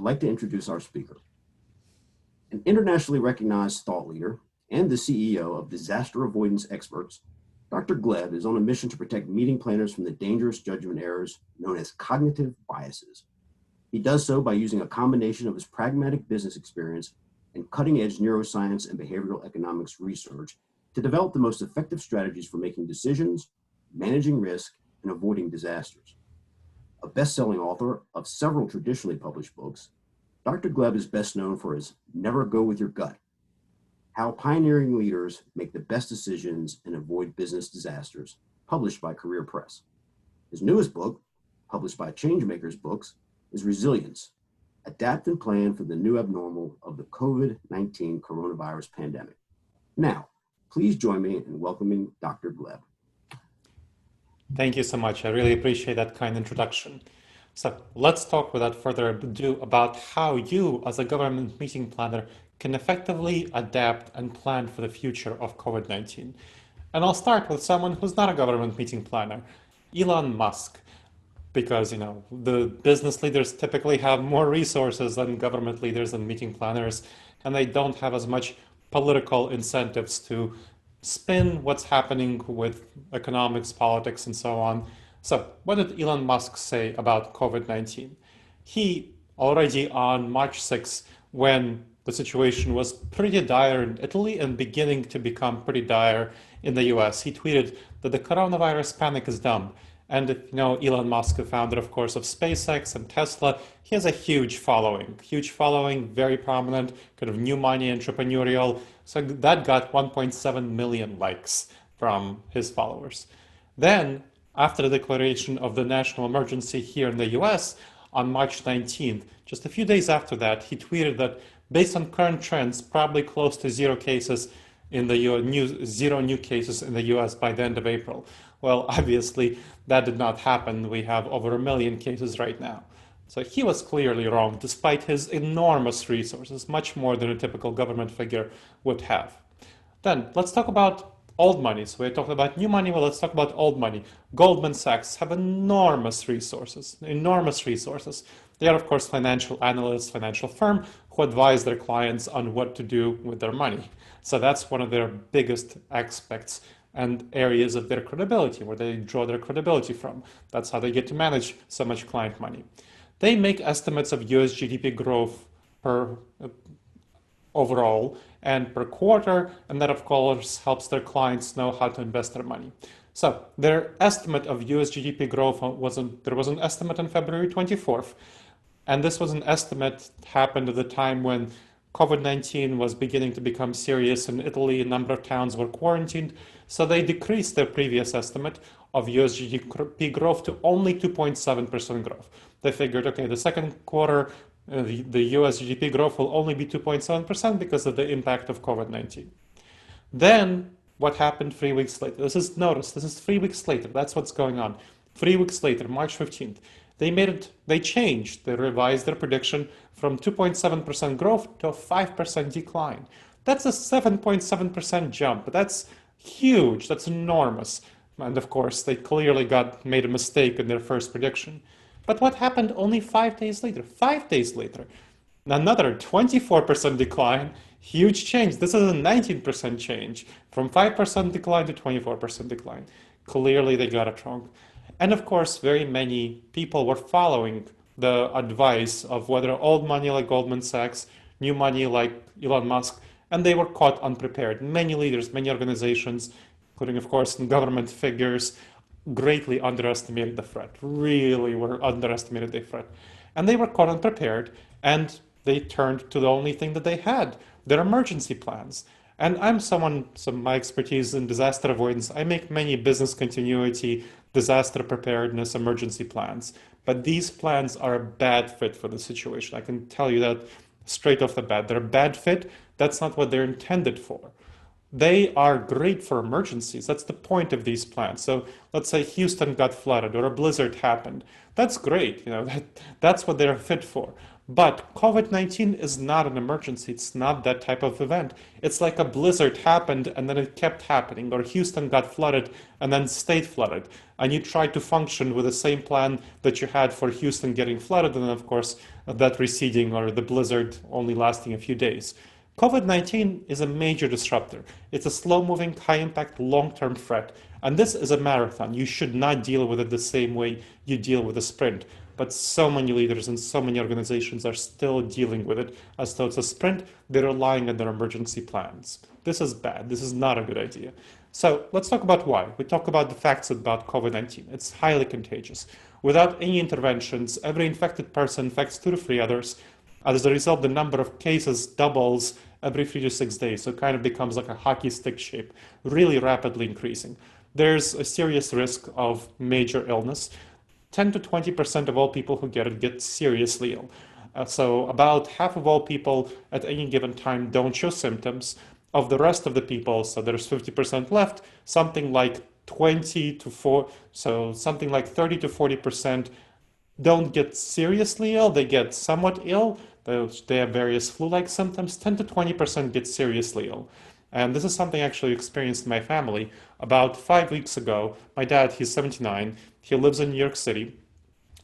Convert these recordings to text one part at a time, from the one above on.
like to introduce our speaker. An internationally recognized thought leader and the CEO of disaster avoidance experts, Dr. Gleb is on a mission to protect meeting planners from the dangerous judgment errors known as cognitive biases. He does so by using a combination of his pragmatic business experience and cutting-edge neuroscience and behavioral economics research to develop the most effective strategies for making decisions, managing risk, and avoiding disasters. A best-selling author of several traditionally published books, Dr. Gleb is best known for his Never Go With Your Gut, How Pioneering Leaders Make the Best Decisions and Avoid Business Disasters, published by Career Press. His newest book, published by Changemakers Books, is Resilience, Adapt and Plan for the New Abnormal of the COVID-19 Coronavirus Pandemic. Now, please join me in welcoming Dr. Gleb. Thank you so much. I really appreciate that kind introduction. So let's talk without further ado about how you, as a government meeting planner, can effectively adapt and plan for the future of COVID-19. And I'll start with someone who's not a government meeting planner, Elon Musk, because the business leaders typically have more resources than government leaders and meeting planners, and they don't have as much political incentives to spin what's happening with economics, politics, and so on. So what did Elon Musk say about COVID-19? He already on March 6th, when the situation was pretty dire in Italy and beginning to become pretty dire in the US, he tweeted that the coronavirus panic is dumb. And Elon Musk, the founder, of course, of SpaceX and Tesla, he has a huge following, very prominent, kind of new money, entrepreneurial. So that got 1.7 million likes from his followers. Then, after the declaration of the national emergency here in the US on March 19th, just a few days after that, he tweeted that based on current trends, probably close to zero cases in the zero new cases in the US by the end of April. Well, obviously, that did not happen. We have over 1 million cases right now. So he was clearly wrong, despite his enormous resources, much more than a typical government figure would have. Then, let's talk about old money. So we talked about new money, well, let's talk about old money. Goldman Sachs have enormous resources. They are, of course, financial analysts, financial firm who advise their clients on what to do with their money. So that's one of their biggest aspects and areas of their credibility, where they draw their credibility from. That's how they get to manage so much client money. They make estimates of US GDP growth per overall and per quarter, and that of course helps their clients know how to invest their money. So their estimate of US GDP growth there was an estimate on February 24th, and this was an estimate happened at the time when COVID-19 was beginning to become serious in Italy. A number of towns were quarantined, so they decreased their previous estimate of US GDP growth to only 2.7% growth. They figured, okay, the second quarter, the US GDP growth will only be 2.7% because of the impact of COVID-19. Then, what happened 3 weeks later? This is 3 weeks later. That's what's going on. 3 weeks later, March 15th, they revised their prediction from 2.7% growth to a 5% decline. That's a 7.7% jump. That's huge. That's enormous. And of course, they clearly made a mistake in their first prediction. But what happened only 5 days later? 5 days later, another 24% decline. Huge change. This is a 19% change from 5% decline to 24% decline. Clearly, they got it wrong. And of course, very many people were following the advice of whether old money like Goldman Sachs, new money like Elon Musk, and they were caught unprepared. Many leaders, many organizations, including, of course, government figures, greatly underestimated the threat, really were underestimated the threat. And they were caught unprepared, and they turned to the only thing that they had, their emergency plans. And I'm my expertise in disaster avoidance, I make many business continuity, disaster preparedness, emergency plans. But these plans are a bad fit for the situation. I can tell you that straight off the bat. They're a bad fit. That's not what they're intended for. They are great for emergencies. That's the point of these plans. So let's say Houston got flooded or a blizzard happened. That's great. That's what they're fit for. But COVID-19 is not an emergency. It's not that type of event. It's like a blizzard happened and then it kept happening, or Houston got flooded and then stayed flooded. And you tried to function with the same plan that you had for Houston getting flooded, and then, of course, that receding or the blizzard only lasting a few days. COVID-19 is a major disruptor. It's a slow-moving, high-impact, long-term threat. And this is a marathon. You should not deal with it the same way you deal with a sprint. But so many leaders and so many organizations are still dealing with it as though it's a sprint. They're relying on their emergency plans. This is bad. This is not a good idea. So let's talk about why. We talk about the facts about COVID-19. It's highly contagious. Without any interventions, every infected person infects 2 to 3 others. As a result, the number of cases doubles every 3 to 6 days. So it kind of becomes like a hockey stick shape, really rapidly increasing. There's a serious risk of major illness. 10 to 20% of all people who get seriously ill. So about half of all people at any given time don't show symptoms. Of the rest of the people, so there's 50% left, something like 20 to 4, so something like 30 to 40% don't get seriously ill. They get somewhat ill. They have various flu-like symptoms. 10 to 20% get seriously ill. And this is something I actually experienced in my family. About 5 weeks ago, my dad, he's 79, he lives in New York City,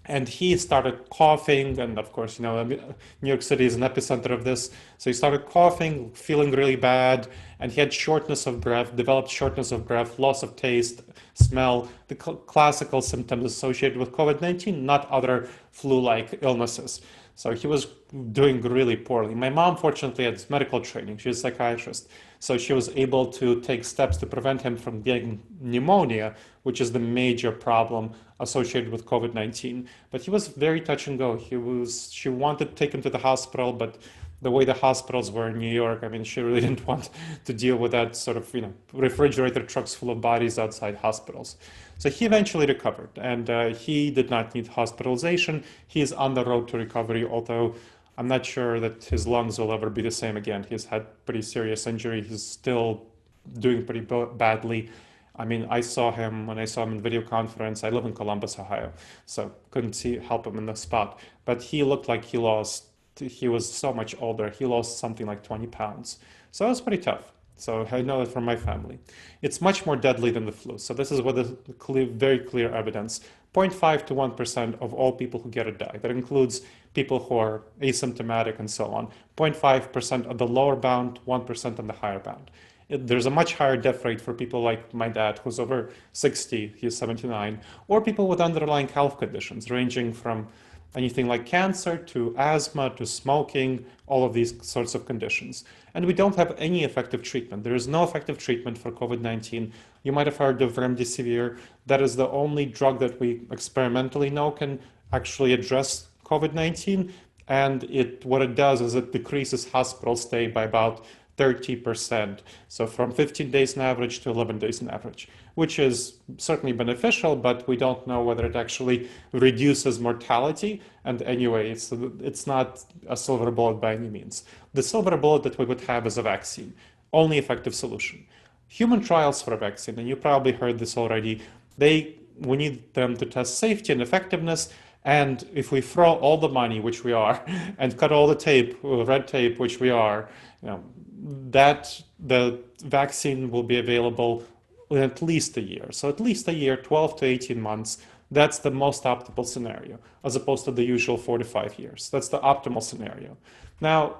and he started coughing, and of course, New York City is an epicenter of this. So he started coughing, feeling really bad, and he had shortness of breath, developed shortness of breath, loss of taste, smell, the classical symptoms associated with COVID-19, not other flu-like illnesses. So he was doing really poorly. My mom, fortunately, had medical training. She's a psychiatrist. So she was able to take steps to prevent him from getting pneumonia, which is the major problem associated with COVID-19. But he was very touch and go. She wanted to take him to the hospital, but the way the hospitals were in New York, I mean, she really didn't want to deal with that sort of, refrigerator trucks full of bodies outside hospitals. So he eventually recovered, and he did not need hospitalization. He is on the road to recovery, although I'm not sure that his lungs will ever be the same again. He's had pretty serious injury. He's still doing pretty badly. I mean, I saw him when I saw him in video conference. I live in Columbus, Ohio, so couldn't help him in the spot. But he looked like he was so much older. He lost something like 20 pounds. So it was pretty tough. So I know that from my family. It's much more deadly than the flu. So this is what the very clear evidence. 0.5 to 1% of all people who get it die. That includes people who are asymptomatic and so on. 0.5% on the lower bound, 1% on the higher bound. There's a much higher death rate for people like my dad, who's over 60, he's 79, or people with underlying health conditions ranging from anything like cancer to asthma to smoking, all of these sorts of conditions. And we don't have any effective treatment. There is no effective treatment for COVID-19. You might have heard of remdesivir. That is the only drug that we experimentally know can actually address COVID-19. And what it does is it decreases hospital stay by about 30%. So from 15 days on average to 11 days on average, which is certainly beneficial, but we don't know whether it actually reduces mortality. And anyway, it's not a silver bullet by any means. The silver bullet that we would have is a vaccine, only effective solution. Human trials for a vaccine, and you probably heard this already, we need them to test safety and effectiveness. And if we throw all the money, which we are, and cut all the red tape, which we are, that the vaccine will be available in at least a year. So at least a year, 12 to 18 months, that's the most optimal scenario, as opposed to the usual 4 to 5 years. That's the optimal scenario. Now,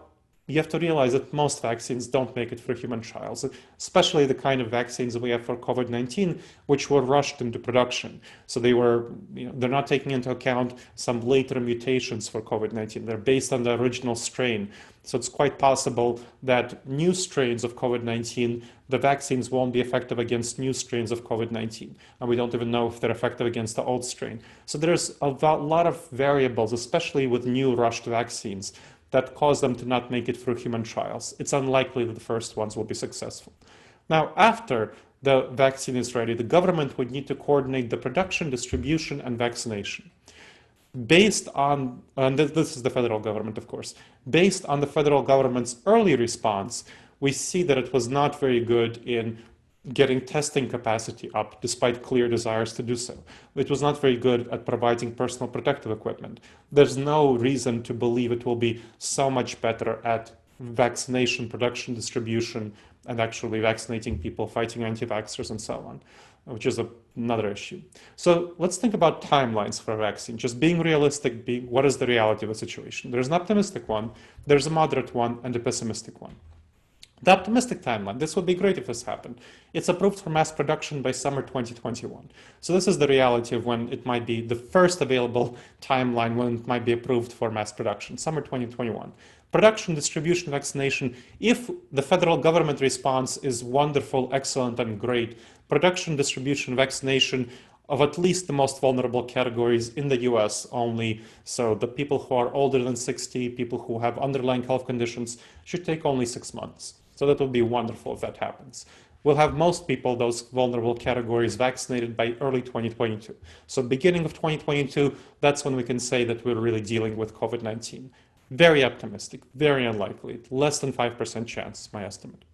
you have to realize that most vaccines don't make it for human trials, especially the kind of vaccines we have for COVID-19, which were rushed into production. So they're not taking into account some later mutations for COVID-19. They're based on the original strain. So it's quite possible that new strains of COVID-19, the vaccines won't be effective against new strains of COVID-19. And we don't even know if they're effective against the old strain. So there's a lot of variables, especially with new rushed vaccines, that cause them to not make it through human trials. It's unlikely that the first ones will be successful. Now, after the vaccine is ready, the government would need to coordinate the production, distribution, and vaccination. Based on, and this is the federal government, of course, based on the federal government's early response, we see that it was not very good in getting testing capacity up despite clear desires to do so. It was not very good at providing personal protective equipment. There's no reason to believe it will be so much better at vaccination production, distribution, and actually vaccinating people, fighting anti-vaxxers, and so on, which is another issue. So let's think about timelines for a vaccine. Just being realistic, what is the reality of the situation? There's an optimistic one, there's a moderate one, and a pessimistic one. The optimistic timeline, this would be great if this happened. It's approved for mass production by summer 2021. So this is the reality of when it might be the first available timeline when it might be approved for mass production, summer 2021. Production, distribution, vaccination, if the federal government response is wonderful, excellent, and great, production, distribution, vaccination of at least the most vulnerable categories in the US only. So the people who are older than 60, people who have underlying health conditions, should take only 6 months. So that would be wonderful if that happens. We'll have most people, those vulnerable categories, vaccinated by early 2022. So beginning of 2022, that's when we can say that we're really dealing with COVID-19. Very optimistic, very unlikely, less than 5% chance, my estimate.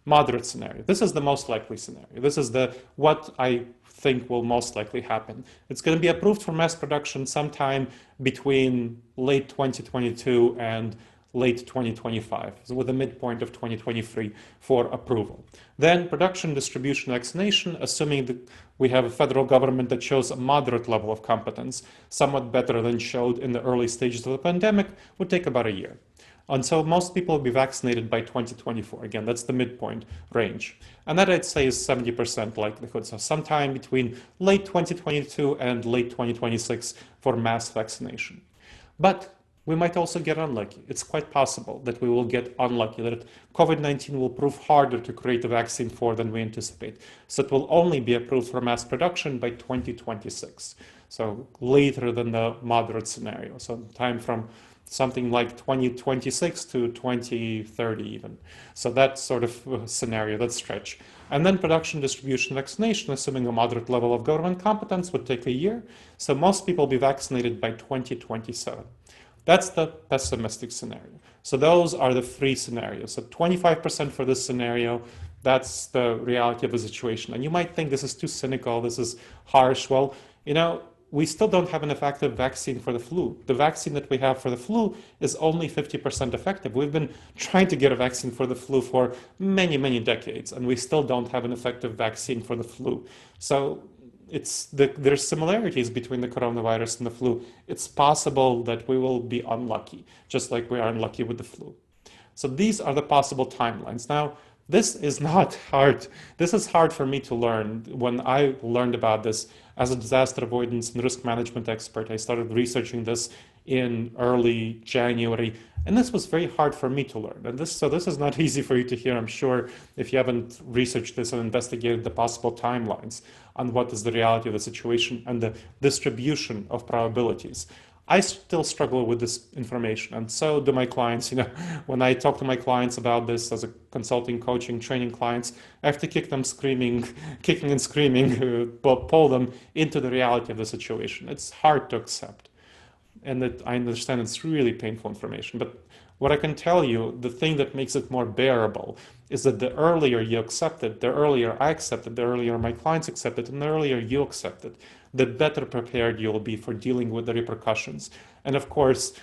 Moderate scenario. This is the most likely scenario. This is what I think will most likely happen. It's going to be approved for mass production sometime between late 2022 and late 2025, so with a midpoint of 2023 for approval. Then production, distribution, vaccination, assuming that we have a federal government that shows a moderate level of competence, somewhat better than showed in the early stages of the pandemic, would take about a year. Until most people will be vaccinated by 2024. Again, that's the midpoint range. And that I'd say is 70% likelihood. So sometime between late 2022 and late 2026 for mass vaccination. But we might also get unlucky. It's quite possible that we will get unlucky, that COVID-19 will prove harder to create a vaccine for than we anticipate. So it will only be approved for mass production by 2026. So later than the moderate scenario. So time from something like 2026 to 2030 even. So that sort of scenario, that stretch. And then production, distribution, vaccination, assuming a moderate level of government competence, would take a year. So most people will be vaccinated by 2027. That's the pessimistic scenario. So those are the three scenarios. So 25% for this scenario, that's the reality of the situation. And you might think this is too cynical, this is harsh. Well, we still don't have an effective vaccine for the flu. The vaccine that we have for the flu is only 50% effective. We've been trying to get a vaccine for the flu for many, many decades, and we still don't have an effective vaccine for the flu. So there's similarities between the coronavirus and the flu. It's possible that we will be unlucky, just like we are unlucky with the flu. So these are the possible timelines. Now, this is not hard. This is hard for me to learn. When I learned about this as a disaster avoidance and risk management expert, I started researching this in early January, and this was very hard for me to learn. And this is not easy for you to hear, I'm sure, if you haven't researched this and investigated the possible timelines on what is the reality of the situation and the distribution of probabilities. I still struggle with this information, and so do my clients. When I talk to my clients about this as a consulting, coaching, training clients, I have to kicking and screaming, pull them into the reality of the situation. It's hard to accept, and that I understand it's really painful information. But what I can tell you, the thing that makes it more bearable is that the earlier you accept it, the earlier I accept it, the earlier my clients accept it, and the earlier you accept it, the better prepared you'll be for dealing with the repercussions. And of course,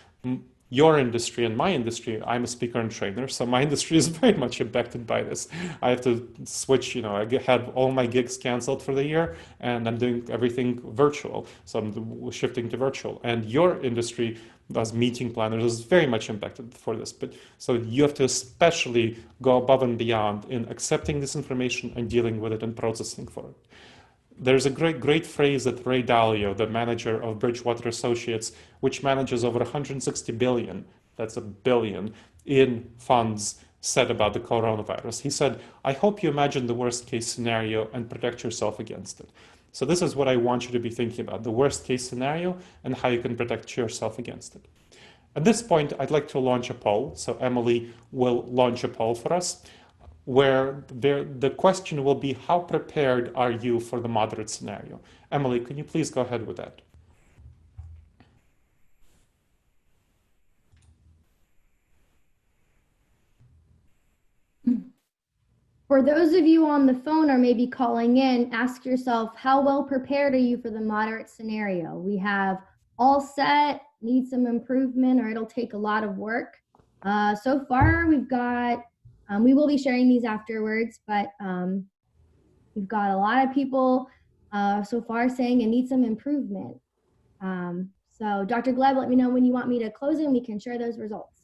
your industry and my industry, I'm a speaker and trainer, so my industry is very much impacted by this. I have to switch, I had all my gigs canceled for the year, and I'm doing everything virtual. So I'm shifting to virtual. And your industry, as meeting planners, is very much impacted for this. But so you have to especially go above and beyond in accepting this information and dealing with it and processing for it. There's a great phrase that Ray Dalio, the manager of Bridgewater Associates, which manages over 160 billion, that's a billion, in funds, said about the coronavirus. He said, I hope you imagine the worst case scenario and protect yourself against it. So this is what I want you to be thinking about, the worst case scenario and how you can protect yourself against it. At this point, I'd like to launch a poll. So Emily will launch a poll for us, where the question will be, how prepared are you for the moderate scenario? Emily, can you please go ahead with that? For those of you on the phone or maybe calling in, ask yourself, how well prepared are you for the moderate scenario? We have all set, need some improvement, or it'll take a lot of work. So far, we've got, we will be sharing these afterwards, but we've got a lot of people so far saying it needs some improvement. So Dr. Gleb, let me know when you want me to close and we can share those results.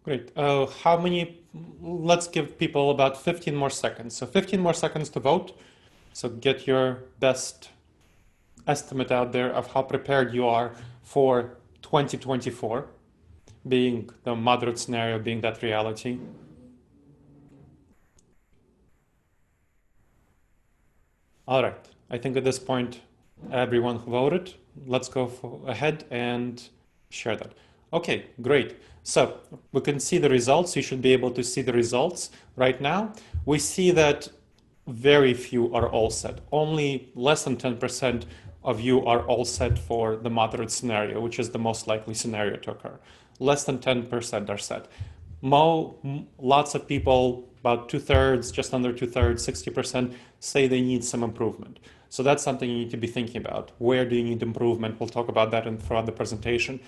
Great. How many? Let's give people about 15 more seconds. So 15 more seconds to vote. So get your best estimate out there of how prepared you are for 2024, being the moderate scenario, being that reality. All right. I think at this point, everyone who voted, let's go ahead and share that. Okay, great. So we can see the results. You should be able to see the results right now. We see that very few are all set. Only less than 10% of you are all set for the moderate scenario, which is the most likely scenario to occur. Less than 10% are set. Lots of people, about 2/3, just under 2/3, 60%, say they need some improvement. So that's something you need to be thinking about. Where do you need improvement? We'll talk about that throughout the presentation.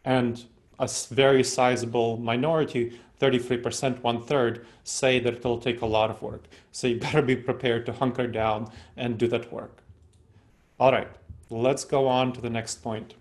And a very sizable minority, 33%, 1/3, say that it'll take a lot of work. So you better be prepared to hunker down and do that work. All right, let's go on to the next point.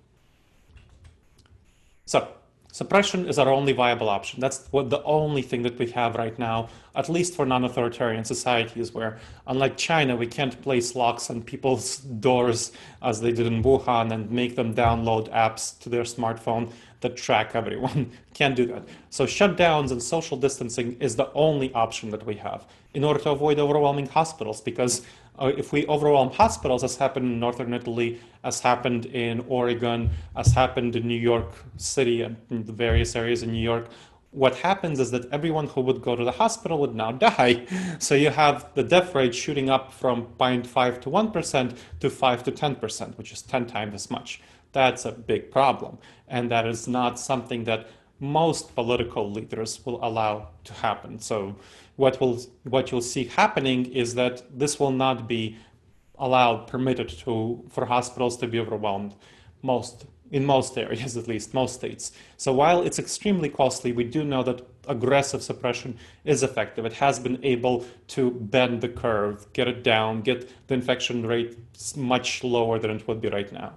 So suppression is our only viable option. That's the only thing that we have right now, at least for non-authoritarian societies, where unlike China, we can't place locks on people's doors as they did in Wuhan and make them download apps to their smartphone that track everyone. Can't do that. So shutdowns and social distancing is the only option that we have in order to avoid overwhelming hospitals, because if we overwhelm hospitals, as happened in northern Italy, as happened in Oregon, as happened in New York City and in the various areas in New York, what happens is that everyone who would go to the hospital would now die. So you have the death rate shooting up from 0.5 to 1% to 5 to 10%, which is 10 times as much. That's a big problem. And that is not something that most political leaders will allow to happen. So what you'll see happening is that this will not be allowed, permitted for hospitals to be overwhelmed, in most areas, at least most states. So while it's extremely costly, we do know that aggressive suppression is effective. It has been able to bend the curve, get it down, get the infection rate much lower than it would be right now.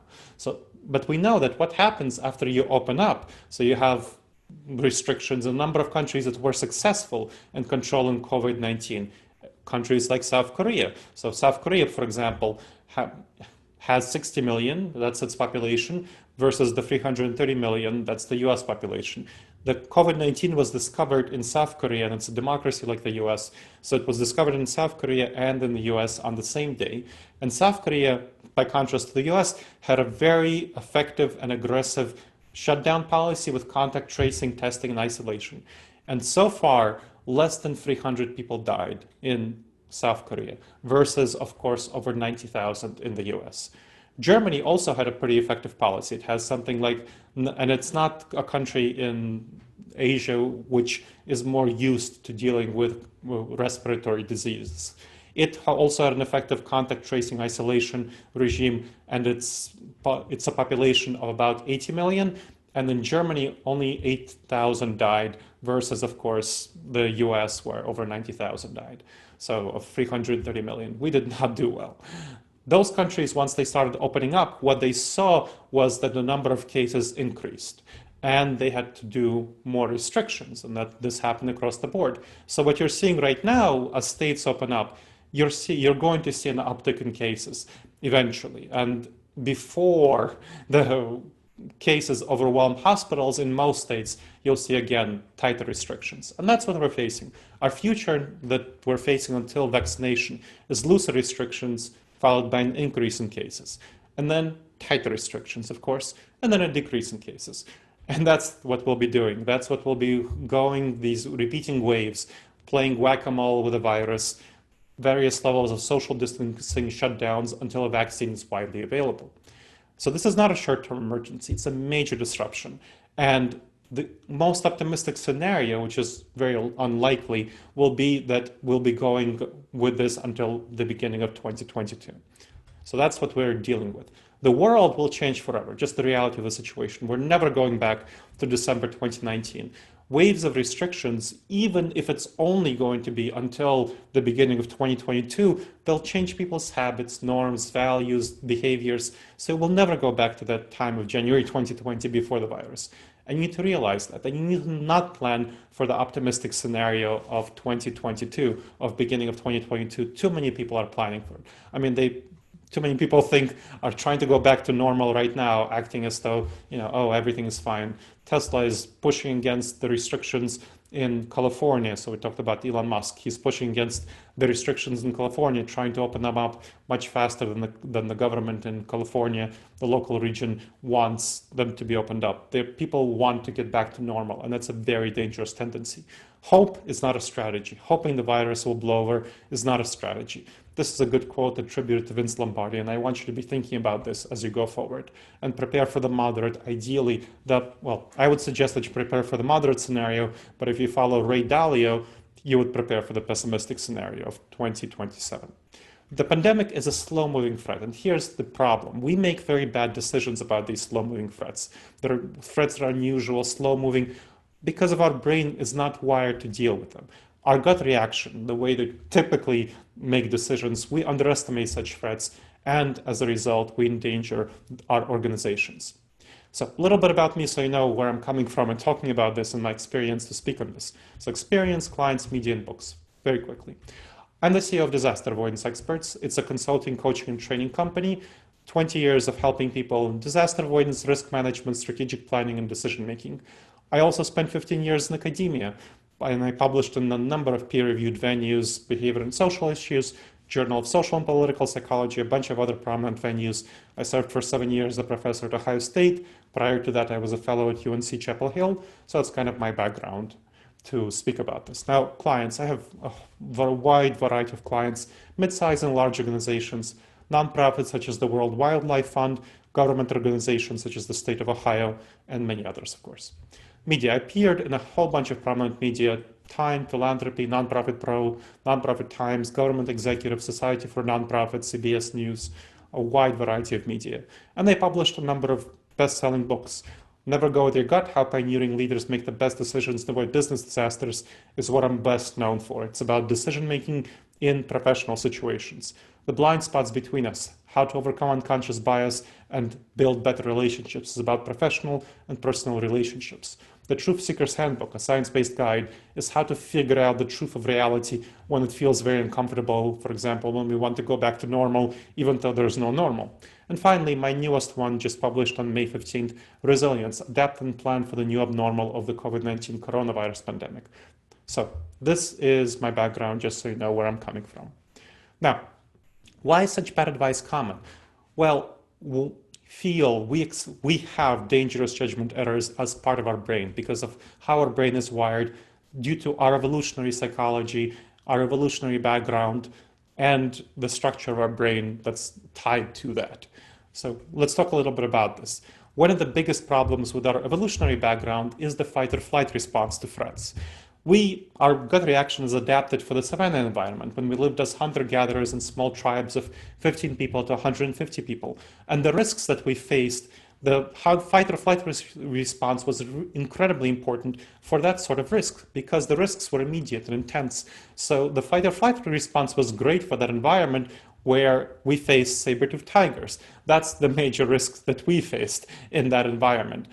But we know that what happens after you open up, so you have restrictions in a number of countries that were successful in controlling COVID-19. Countries like South Korea. So South Korea, for example, has 60 million, that's its population, versus the 330 million, that's the US population. The COVID-19 was discovered in South Korea, and it's a democracy like the US. So it was discovered in South Korea and in the US on the same day. And South Korea, by contrast to the US, had a very effective and aggressive shutdown policy with contact tracing, testing, and isolation. And so far, less than 300 people died in South Korea versus, of course, over 90,000 in the US. Germany also had a pretty effective policy. It has something like, and it's not a country in Asia which is more used to dealing with respiratory diseases. It also had an effective contact tracing isolation regime, and it's a population of about 80 million. And in Germany, only 8,000 died versus, of course, the US, where over 90,000 died. So of 330 million, we did not do well. Those countries, once they started opening up, what they saw was that the number of cases increased. And they had to do more restrictions, and that this happened across the board. So what you're seeing right now, as states open up, you're going to see an uptick in cases eventually. And before the cases overwhelm hospitals in most states, you'll see again tighter restrictions. And that's what we're facing. Our future that we're facing until vaccination is looser restrictions followed by an increase in cases. And then tighter restrictions, of course, and then a decrease in cases. And that's what we'll be doing. That's what we'll be going, these repeating waves, playing whack-a-mole with the virus, various levels of social distancing shutdowns until a vaccine is widely available. So this is not a short-term emergency. It's a major disruption. And The most optimistic scenario, which is very unlikely, will be that we'll be going with this until the beginning of 2022. So that's what we're dealing with. The world will change forever, just the reality of the situation. We're never going back to December 2019. Waves of restrictions, even if it's only going to be until the beginning of 2022, they'll change people's habits, norms, values, behaviors. So we'll never go back to that time of January 2020 before the virus. And you need to realize that. And you need to not plan for the optimistic scenario of 2022, of beginning of 2022. Too many people are planning for it. I mean, too many people are trying to go back to normal right now, acting as though, oh, everything is fine. Tesla is pushing against the restrictions in California. So we talked about Elon Musk. He's pushing against the restrictions in California, trying to open them up much faster than the government in California. The local region wants them to be opened up. People want to get back to normal, and that's a very dangerous tendency. Hope is not a strategy. Hoping the virus will blow over is not a strategy. This is a good quote attributed to Vince Lombardi, and I want you to be thinking about this as you go forward and prepare for the moderate. Ideally, I would suggest that you prepare for the moderate scenario, but if you follow Ray Dalio, you would prepare for the pessimistic scenario of 2027. The pandemic is a slow-moving threat, and here's the problem. We make very bad decisions about these slow-moving threats. There are threats that are unusual, slow-moving, because of our brain is not wired to deal with them. Our gut reaction, the way they typically make decisions, we underestimate such threats, and as a result, we endanger our organizations. So a little bit about me so you know where I'm coming from and talking about this and my experience to speak on this. So experience, clients, media, and books. Very quickly. I'm the CEO of Disaster Avoidance Experts. It's a consulting, coaching, and training company. 20 years of helping people in disaster avoidance, risk management, strategic planning, and decision making. I also spent 15 years in academia, and I published in a number of peer-reviewed venues, behavior and social issues, Journal of Social and Political Psychology, a bunch of other prominent venues. I served for 7 years as a professor at Ohio State. Prior to that, I was a fellow at UNC Chapel Hill. So that's kind of my background to speak about this. Now, clients, I have a wide variety of clients, mid-sized and large organizations, nonprofits such as the World Wildlife Fund, government organizations such as the state of Ohio, and many others, of course. Media. I appeared in a whole bunch of prominent media: Time, Philanthropy, Nonprofit Pro, Nonprofit Times, Government Executive, Society for Nonprofits, CBS News, a wide variety of media. And I published a number of best-selling books. Never Go With Your Gut, How Pioneering Leaders Make the Best Decisions to Avoid Business Disasters is what I'm best known for. It's about decision-making in professional situations. The Blind Spots Between Us, How to Overcome Unconscious Bias and Build Better Relationships is about professional and personal relationships. The Truth Seeker's Handbook, a science-based guide, is how to figure out the truth of reality when it feels very uncomfortable. For example, when we want to go back to normal, even though there's no normal. And finally, my newest one, just published on May 15th, Resilience, Adapt and Plan for the New Abnormal of the COVID-19 Coronavirus Pandemic. So this is my background, just so you know where I'm coming from. Why is such bad advice common? Well, we have dangerous judgment errors as part of our brain because of how our brain is wired due to our evolutionary psychology, our evolutionary background, and the structure of our brain that's tied to that. So let's talk a little bit about this. One of the biggest problems with our evolutionary background is the fight or flight response to threats. Our gut reaction is adapted for the savanna environment when we lived as hunter-gatherers in small tribes of 15 people to 150 people. And the risks that we faced, the fight or flight response was incredibly important for that sort of risk because the risks were immediate and intense. So the fight or flight response was great for that environment where we face saber-toothed tigers. That's the major risks that we faced in that environment.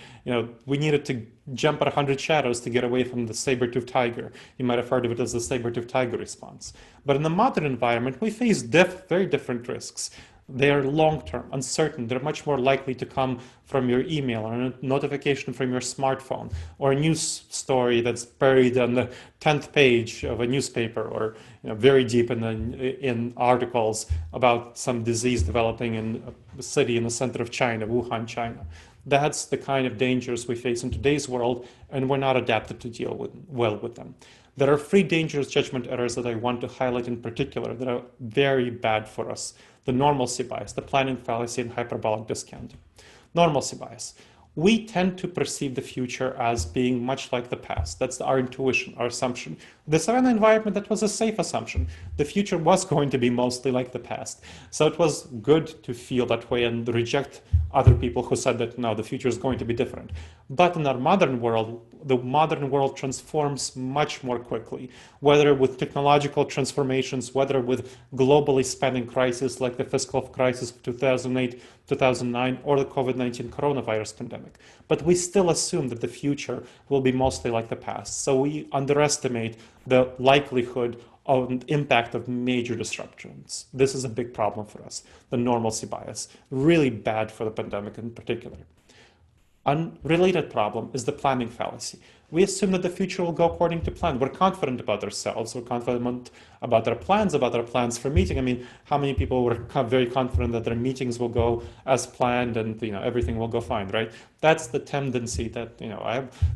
We needed to jump at 100 shadows to get away from the saber-toothed tiger. You might have heard of it as the saber-toothed tiger response. But in the modern environment, we face very different risks. They are long-term, uncertain. They're much more likely to come from your email or a notification from your smartphone or a news story that's buried on the 10th page of a newspaper or very deep in articles about some disease developing in a city in the center of China, Wuhan, China. That's the kind of dangers we face in today's world, and we're not adapted to deal well with them. There are 3 dangerous judgment errors that I want to highlight in particular that are very bad for us. The normalcy bias, the planning fallacy, and hyperbolic discounting. Normalcy bias. we tend to perceive the future as being much like the past. That's our intuition, our assumption. The Savannah environment, that was a safe assumption. The future was going to be mostly like the past. So it was good to feel that way and reject other people who said that no, the future is going to be different. But in our modern world, the modern world transforms much more quickly, whether with technological transformations, whether with globally spanning crises like the fiscal crisis of 2008, 2009, or the COVID-19 coronavirus pandemic. But we still assume that the future will be mostly like the past. So we underestimate the likelihood of an impact of major disruptions. This is a big problem for us, the normalcy bias, really bad for the pandemic in particular. Unrelated problem is the planning fallacy. We assume that the future will go according to plan. We're confident about ourselves. We're confident about our plans for meeting. I mean, how many people were very confident that their meetings will go as planned and everything will go fine, right? That's the tendency that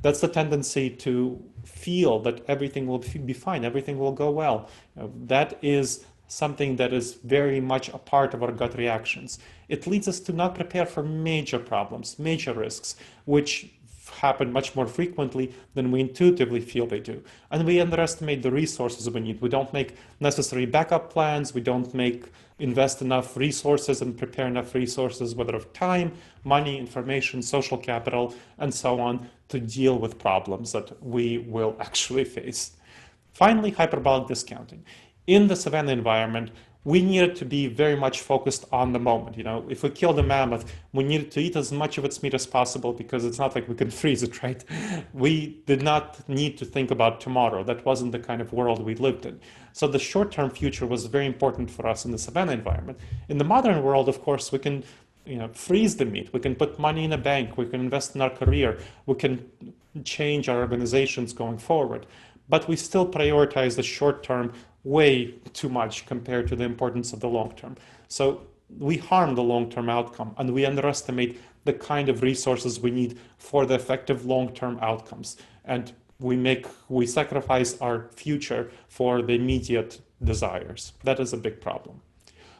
that's the tendency to feel that everything will be fine, everything will go well. That is something that is very much a part of our gut reactions. It leads us to not prepare for major problems, major risks, which happen much more frequently than we intuitively feel they do. And we underestimate the resources we need. We don't make necessary backup plans. We don't invest enough resources and prepare enough resources, whether of time, money, information, social capital, and so on, to deal with problems that we will actually face. Finally, hyperbolic discounting. In the Savannah environment, we needed to be very much focused on the moment. If we killed a mammoth, we needed to eat as much of its meat as possible because it's not like we can freeze it, right? We did not need to think about tomorrow. That wasn't the kind of world we lived in. So the short-term future was very important for us in the Savannah environment. In the modern world, of course, we can freeze the meat. We can put money in a bank. We can invest in our career. We can change our organizations going forward. But we still prioritize the short term way too much compared to the importance of the long term. So we harm the long term outcome and we underestimate the kind of resources we need for the effective long term outcomes. And we sacrifice our future for the immediate desires. That is a big problem.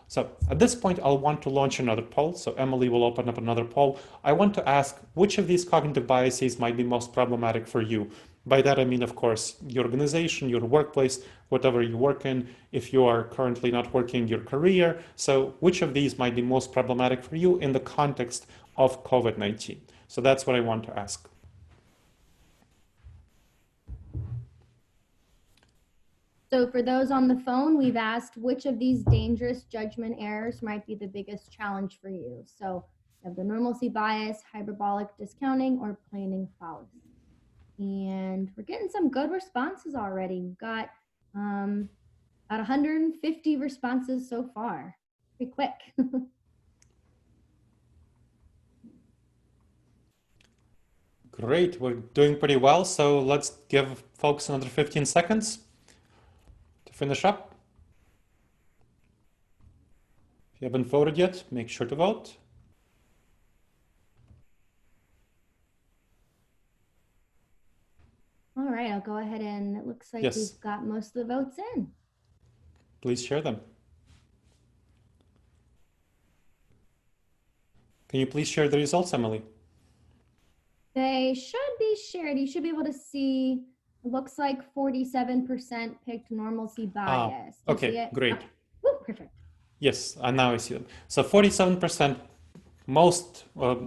So at this point, I'll want to launch another poll. So Emily will open up another poll. I want to ask which of these cognitive biases might be most problematic for you. By that, I mean, of course, your organization, your workplace, whatever you work in, if you are currently not working, your career. So which of these might be most problematic for you in the context of COVID-19? So that's what I want to ask. So for those on the phone, we've asked which of these dangerous judgment errors might be the biggest challenge for you. So you have the normalcy bias, hyperbolic discounting, or planning fallacy. And we're getting some good responses already. We've got about 150 responses so far. Pretty quick. Great, we're doing pretty well. So let's give folks another 15 seconds to finish up. If you haven't voted yet, make sure to vote. All right, I'll go ahead and it looks like Yes. We've got most of the votes in. Please share them. Can you please share the results, Emily? They should be shared. You should be able to see, it looks like 47% picked normalcy bias. Okay, great. Oh, perfect. Yes, and now I see them. So 47%,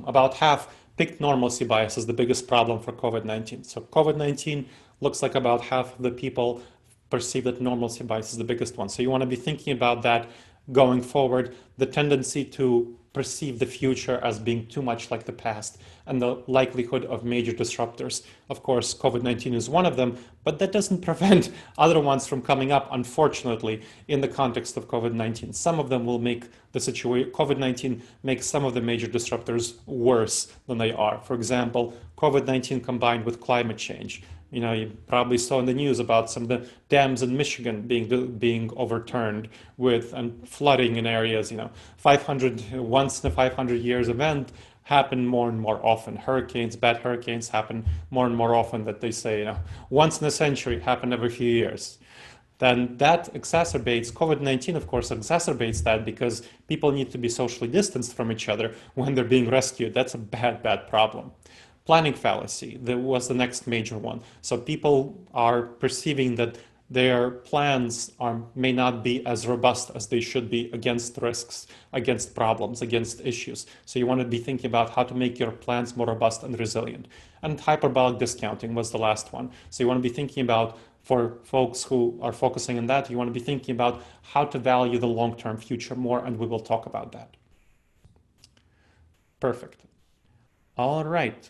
about half, picked normalcy bias as the biggest problem for COVID-19. So COVID-19 looks like about half of the people perceive that normalcy bias is the biggest one. So you want to be thinking about that going forward, the tendency to perceive the future as being too much like the past and the likelihood of major disruptors. Of course, COVID-19 is one of them, but that doesn't prevent other ones from coming up, unfortunately, in the context of COVID-19. Some of them will make the situation, COVID-19 makes some of the major disruptors worse than they are. For example, COVID-19 combined with climate change. You probably saw in the news about some of the dams in Michigan being overturned and flooding in areas. 500 once in a 500 years event happen more and more often. Bad hurricanes happen more and more often. That they say, once in a century, happen every few years. then that exacerbates, COVID-19 of course exacerbates that, because people need to be socially distanced from each other when they're being rescued. That's a bad, bad problem. Planning fallacy was the next major one. So people are perceiving that their plans may not be as robust as they should be against risks, against problems, against issues. So you want to be thinking about how to make your plans more robust and resilient. And hyperbolic discounting was the last one. So you want to be thinking about, for folks who are focusing on that, you want to be thinking about how to value the long-term future more, and we will talk about that. Perfect. All right.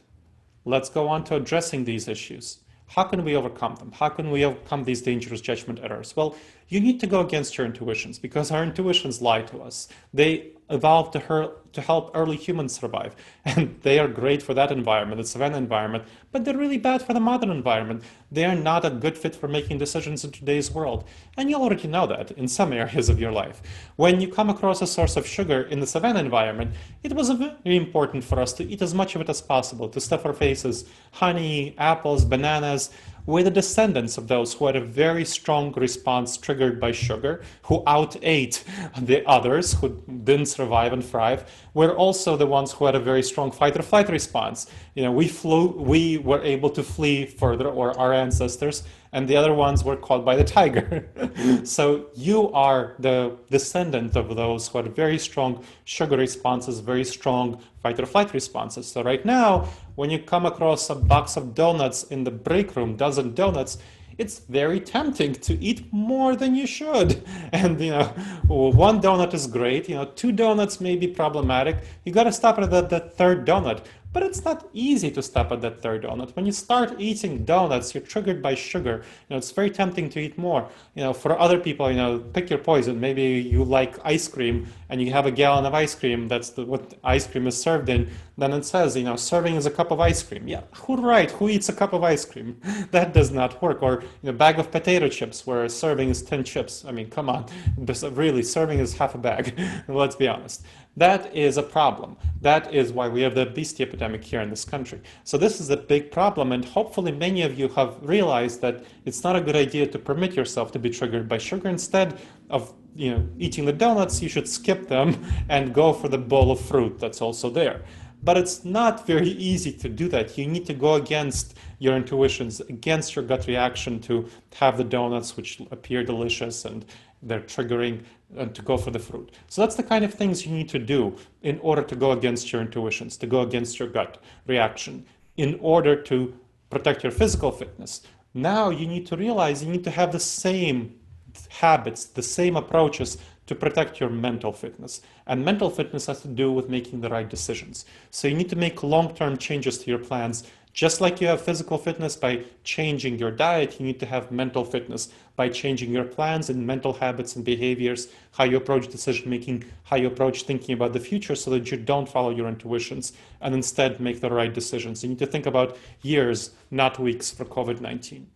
Let's go on to addressing these issues. How can we overcome them? How can we overcome these dangerous judgment errors? Well, you need to go against your intuitions, because our intuitions lie to us. They evolved to help early humans survive, and they are great for that environment, the savanna environment, but they're really bad for the modern environment. They are not a good fit for making decisions in today's world, and you already know that in some areas of your life. When you come across a source of sugar in the savanna environment, it was very important for us to eat as much of it as possible, to stuff our faces, honey, apples, bananas. We're the descendants of those who had a very strong response triggered by sugar, who outate the others who didn't survive and thrive. We're also the ones who had a very strong fight or flight response. We were able to flee further, or our ancestors, and the other ones were caught by the tiger. So you are the descendant of those who had very strong sugar responses, very strong fight or flight responses. So right now, when you come across a box of donuts in the break room, dozen donuts, it's very tempting to eat more than you should. And one donut is great. Two donuts may be problematic. You got to stop at the third donut. But it's not easy to stop at that third donut. When you start eating donuts, you're triggered by sugar. It's very tempting to eat more. For other people, pick your poison. Maybe you like ice cream and you have a gallon of ice cream. That's what ice cream is served in. Then it says, serving is a cup of ice cream. Yeah, who eats a cup of ice cream? That does not work. Or a bag of potato chips where serving is 10 chips. I mean, come on. Really, serving is half a bag. Let's be honest. That is a problem. That is why we have the obesity epidemic here in this country. So this is a big problem, and hopefully many of you have realized that it's not a good idea to permit yourself to be triggered by sugar. Instead of eating the donuts, you should skip them and go for the bowl of fruit that's also there. But it's not very easy to do that. You need to go against your intuitions, against your gut reaction to have the donuts, which appear delicious and they're triggering, to go for the fruit. So that's the kind of things you need to do in order to go against your intuitions, to go against your gut reaction, in order to protect your physical fitness. Now you need to realize you need to have the same habits, the same approaches to protect your mental fitness. And mental fitness has to do with making the right decisions. So you need to make long-term changes to your plans. Just like you have physical fitness by changing your diet, you need to have mental fitness by changing your plans and mental habits and behaviors, how you approach decision making, how you approach thinking about the future, so that you don't follow your intuitions and instead make the right decisions. You need to think about years, not weeks, for COVID-19.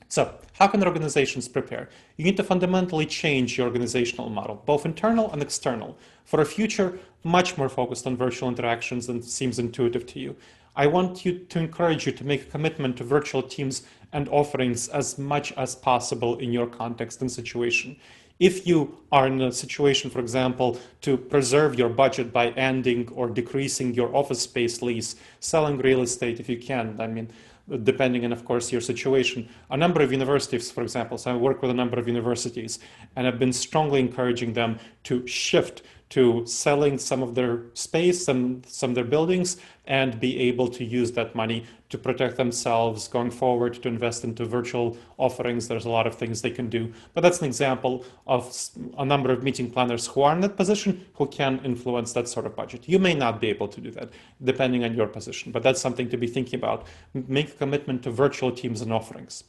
So how can organizations prepare? You need to fundamentally change your organizational model, both internal and external, for a future much more focused on virtual interactions than seems intuitive to you. I want to encourage you to make a commitment to virtual teams and offerings as much as possible in your context and situation. If you are in a situation, for example, to preserve your budget by ending or decreasing your office space lease, selling real estate if you can, depending on, of course, your situation. A number of universities, for example, so I work with a number of universities, and I've been strongly encouraging them to shift to selling some of their space and some of their buildings and be able to use that money to protect themselves going forward, to invest into virtual offerings. There's a lot of things they can do. But that's an example of a number of meeting planners who are in that position who can influence that sort of budget. You may not be able to do that, depending on your position, but that's something to be thinking about. Make a commitment to virtual teams and offerings.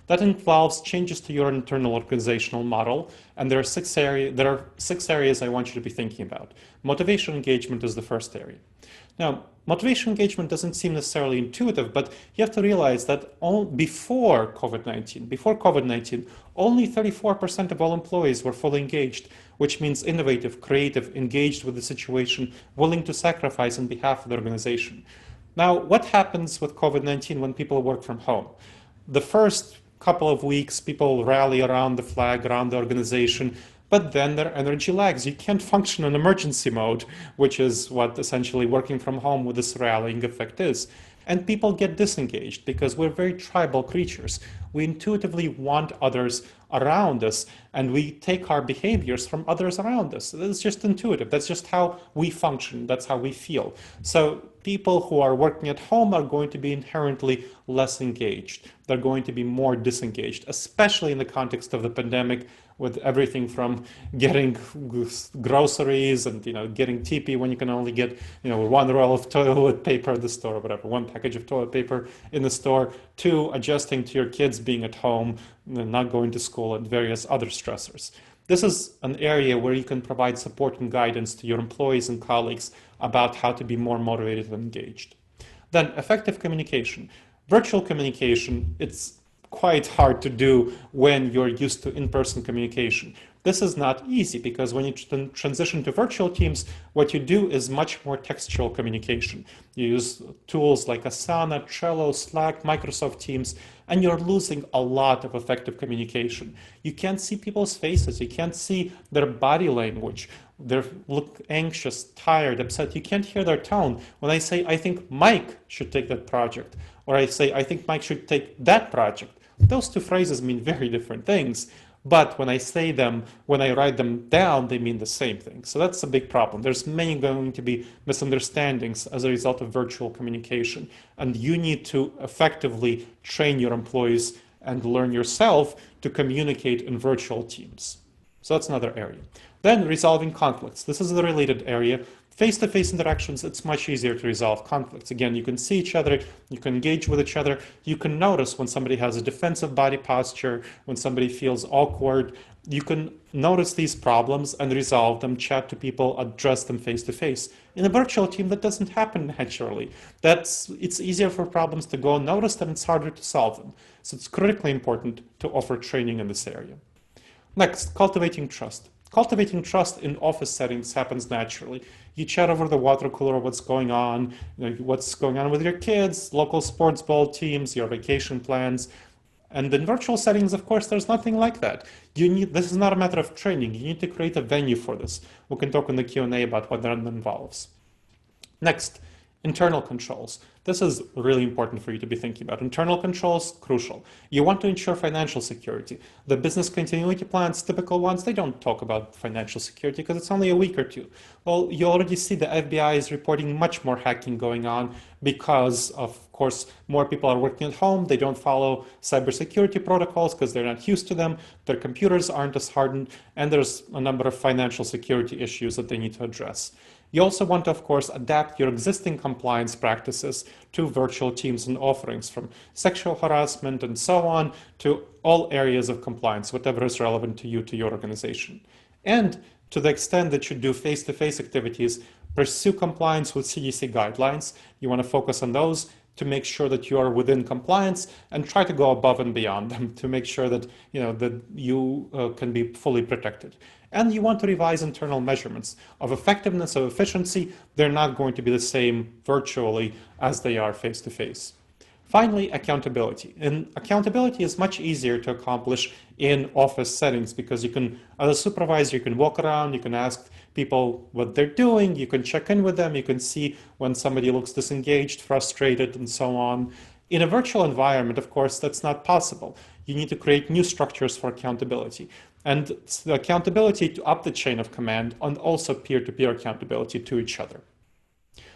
That involves changes to your internal organizational model, and there are six areas I want you to be thinking about. Motivation engagement is the first area. Now, motivation engagement doesn't seem necessarily intuitive, but you have to realize that before COVID-19, only 34% of all employees were fully engaged, which means innovative, creative, engaged with the situation, willing to sacrifice on behalf of the organization. Now, what happens with COVID-19 when people work from home? The first couple of weeks, people rally around the flag, around the organization, but then their energy lags. You can't function in emergency mode, which is what essentially working from home with this rallying effect is. And people get disengaged because we're very tribal creatures. We intuitively want others around us, and we take our behaviors from others around us. It's just intuitive. That's just how we function. That's how we feel. So people who are working at home are going to be inherently less engaged. They're going to be more disengaged, especially in the context of the pandemic, with everything from getting groceries and getting TP when you can only get one roll of toilet paper at the store or whatever, one package of toilet paper in the store, to adjusting to your kids being at home, not going to school, and various other stressors. This is an area where you can provide support and guidance to your employees and colleagues about how to be more motivated and engaged. Then effective communication. Virtual communication, it's quite hard to do when you're used to in-person communication. This is not easy because when you transition to virtual teams, what you do is much more textual communication. You use tools like Asana, Trello, Slack, Microsoft Teams, and you're losing a lot of effective communication. You can't see people's faces. You can't see their body language. They look anxious, tired, upset. You can't hear their tone. When I say, I think Mike should take that project, or I say, I think Mike should take that project, those two phrases mean very different things. But when I say them, when I write them down, they mean the same thing. So that's a big problem. There's many going to be misunderstandings as a result of virtual communication. And you need to effectively train your employees and learn yourself to communicate in virtual teams. So that's another area. Then resolving conflicts. This is the related area. Face-to-face interactions, it's much easier to resolve conflicts. Again, you can see each other, you can engage with each other, you can notice when somebody has a defensive body posture, when somebody feels awkward. You can notice these problems and resolve them, chat to people, address them face-to-face. In a virtual team, that doesn't happen naturally. It's easier for problems to go unnoticed, and it's harder to solve them. So it's critically important to offer training in this area. Next, cultivating trust. Cultivating trust in office settings happens naturally. You chat over the water cooler what's going on with your kids, local sports ball teams, your vacation plans. And in virtual settings, of course, there's nothing like that. This is not a matter of training. You need to create a venue for this. We can talk in the Q&A about what that involves. Next, internal controls. This is really important for you to be thinking about. Internal controls, crucial. You want to ensure financial security. The business continuity plans, typical ones, they don't talk about financial security because it's only a week or two. Well, you already see the FBI is reporting much more hacking going on because, of course, more people are working at home. They don't follow cybersecurity protocols because they're not used to them. Their computers aren't as hardened, and there's a number of financial security issues that they need to address. You also want to, of course, adapt your existing compliance practices to virtual teams and offerings, from sexual harassment and so on to all areas of compliance, whatever is relevant to you, to your organization. And to the extent that you do face-to-face activities, pursue compliance with CDC guidelines. You want to focus on those to make sure that you are within compliance, and try to go above and beyond them to make sure that you can be fully protected. And you want to revise internal measurements of effectiveness, of efficiency. They're not going to be the same virtually as they are face-to-face. Finally, accountability. And accountability is much easier to accomplish in office settings because you can, as a supervisor, you can walk around, you can ask people what they're doing, you can check in with them, you can see when somebody looks disengaged, frustrated, and so on. In a virtual environment, of course, that's not possible. You need to create new structures for accountability. And the accountability to up the chain of command, and also peer-to-peer accountability to each other.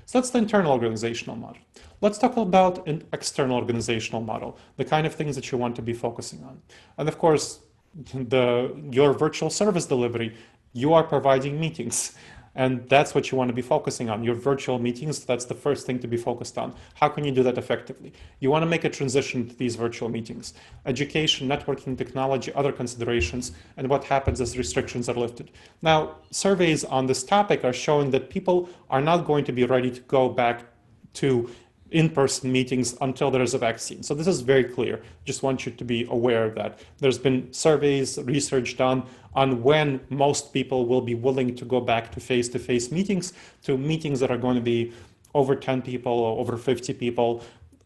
So that's the internal organizational model. Let's talk about an external organizational model, the kind of things that you want to be focusing on. And of course, your virtual service delivery, you are providing meetings. And that's what you want to be focusing on. Your virtual meetings, that's the first thing to be focused on. How can you do that effectively? You want to make a transition to these virtual meetings. Education, networking, technology, other considerations, and what happens as restrictions are lifted. Now, surveys on this topic are showing that people are not going to be ready to go back to in-person meetings until there is a vaccine. So this is very clear. Just want you to be aware of that. There's been surveys, research done on when most people will be willing to go back to face-to-face meetings, to meetings that are going to be over 10 people or over 50 people.